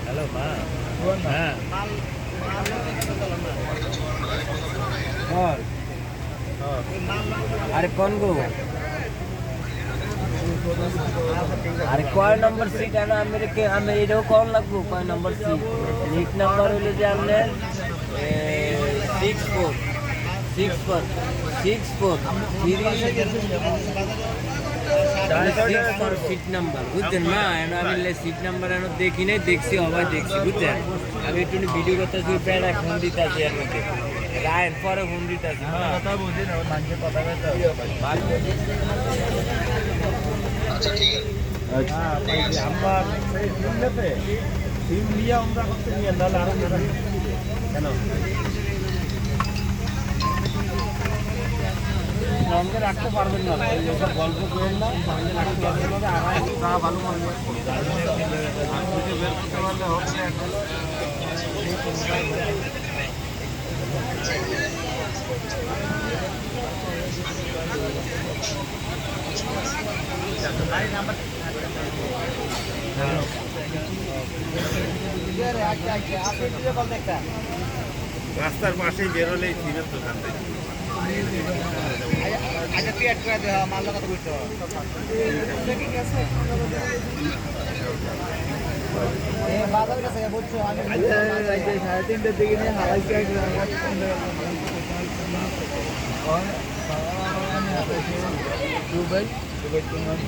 hello মা হ্যাঁ अरे कौन गो अरे कौन नंबर सीट है ना मेरे के हमें ये कौन लगो कौन नंबर सीट सीट नंबर होले जे हमने 64 सीट नंबर बुझছেন না আমি সিট নাম্বার এনে দেখি নাই দেখছি অবাই দেখছি বুঝছেন আমি একটু ভিডিও করতেছি প্যারা ফোন দিতেছি এর মধ্যে রায়ন পরে ফোন দিতেছি কথা বুঝি না মানুষের কথা বলতে আচ্ছা ঠিক আছে আচ্ছা আমরা সেই দিনতে টিম নিয়ে আমরা করতে নিয়ে নালে আরো কেন সঙ্গে রাখতে পারবেন না এইসব গল্প করেন না সঙ্গে রাখতে পারবেন না আমার যা ভালো মনে হয় খুঁজে বের করতে পারলে হচ্ছে রাস্তার পাশেই বেরোলেই ফিরের দোকান থেকে আচ্ছা তুই অ্যাড করে দে মাল কত বুঝছো ঠিক আছে বাজার কাছে বুঝছো আমি 3:30 দিকে নিয়ে হালাই চাই দুবাই তোমার